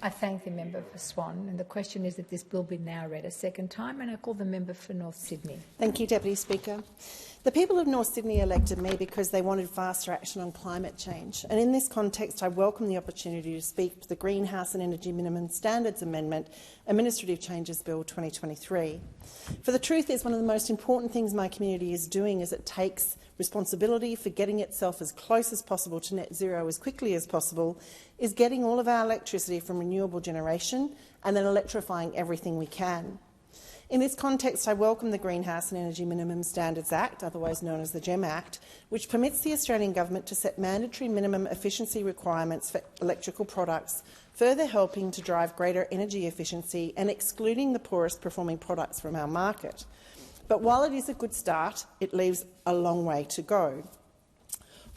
I thank the member for Swan, and the question is that this bill be now read a second time, and I call the member for North Sydney. Thank you, Deputy Speaker. The people of North Sydney elected me because they wanted faster action on climate change, and in this context I welcome the opportunity to speak to the Greenhouse and Energy Minimum Standards Amendment, Administrative Changes Bill 2023. For the truth is, one of the most important things my community is doing is it takes responsibility for getting itself as close as possible to net zero as quickly as possible, is getting all of our electricity from renewable generation and then electrifying everything we can. In this context, I welcome the Greenhouse and Energy Minimum Standards Act, otherwise known as the GEM Act, which permits the Australian Government to set mandatory minimum efficiency requirements for electrical products, further helping to drive greater energy efficiency and excluding the poorest performing products from our market. But while it is a good start, it leaves a long way to go.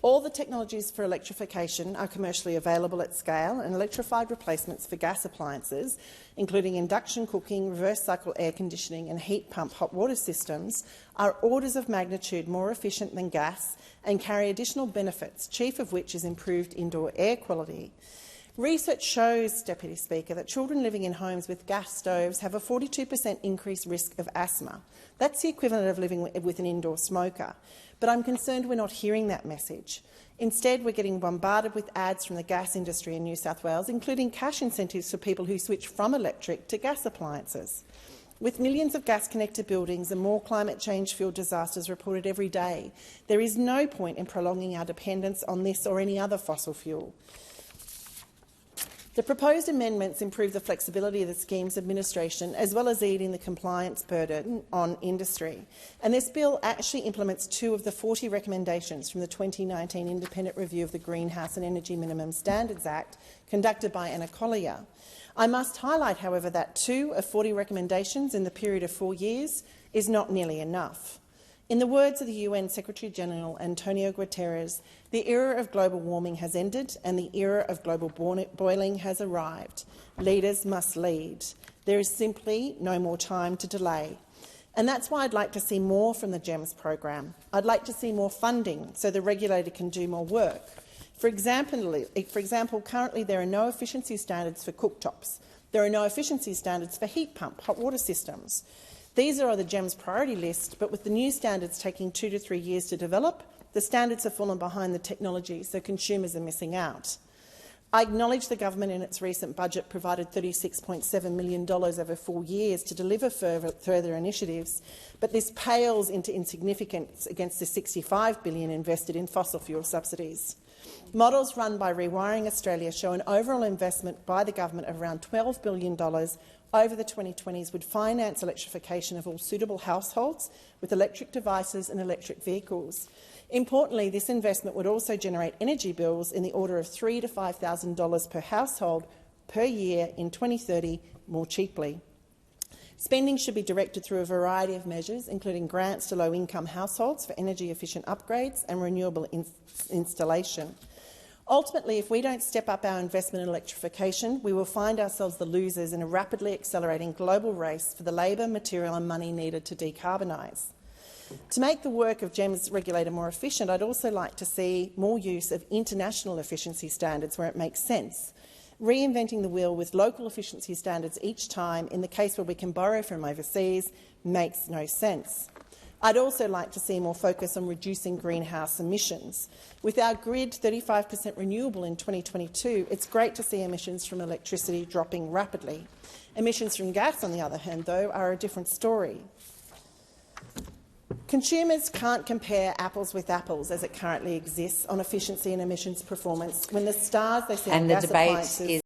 All the technologies for electrification are commercially available at scale, and electrified replacements for gas appliances, including induction cooking, reverse cycle air conditioning and heat pump hot water systems, are orders of magnitude more efficient than gas and carry additional benefits, chief of which is improved indoor air quality. Research shows, Deputy Speaker, that children living in homes with gas stoves have a 42% increased risk of asthma. That's the equivalent of living with an indoor smoker. But I'm concerned we're not hearing that message. Instead, we're getting bombarded with ads from the gas industry in New South Wales, including cash incentives for people who switch from electric to gas appliances. With millions of gas-connected buildings and more climate change-fueled disasters reported every day, there is no point in prolonging our dependence on this or any other fossil fuel. The proposed amendments improve the flexibility of the scheme's administration, as well as easing the compliance burden on industry. And this bill actually implements 2 of the 40 recommendations from the 2019 independent review of the Greenhouse and Energy Minimum Standards Act, conducted by Kylea. I must highlight, however, that 2 of 40 recommendations in the period of 4 years is not nearly enough. In the words of the UN Secretary-General Antonio Guterres, the era of global warming has ended and the era of global boiling has arrived. Leaders must lead. There is simply no more time to delay. And that's why I'd like to see more from the GEMS program. I'd like to see more funding so the regulator can do more work. For example, currently there are no efficiency standards for cooktops. There are no efficiency standards for heat pump hot water systems. These are on the GEMS priority list, but with the new standards taking 2 to 3 years to develop, the standards have fallen behind the technology, so consumers are missing out. I acknowledge the government in its recent budget provided $36.7 million over 4 years to deliver further initiatives, but this pales into insignificance against the $65 billion invested in fossil fuel subsidies. Models run by Rewiring Australia show an overall investment by the government of around $12 billion over the 2020s would finance electrification of all suitable households with electric devices and electric vehicles. Importantly, this investment would also generate energy bills in the order of $3,000 to $5,000 per household per year in 2030 more cheaply. Spending should be directed through a variety of measures, including grants to low-income households for energy-efficient upgrades and renewable installation. Ultimately, if we don't step up our investment in electrification, we will find ourselves the losers in a rapidly accelerating global race for the labour, material and money needed to decarbonise. To make the work of GEMS regulator more efficient, I'd also like to see more use of international efficiency standards where it makes sense. Reinventing the wheel with local efficiency standards each time, in the case where we can borrow from overseas, makes no sense. I'd also like to see more focus on reducing greenhouse emissions. With our grid 35% renewable in 2022, it's great to see emissions from electricity dropping rapidly. Emissions from gas, on the other hand, though, are a different story. Consumers can't compare apples with apples as it currently exists on efficiency and emissions performance when the stars they see on gas appliances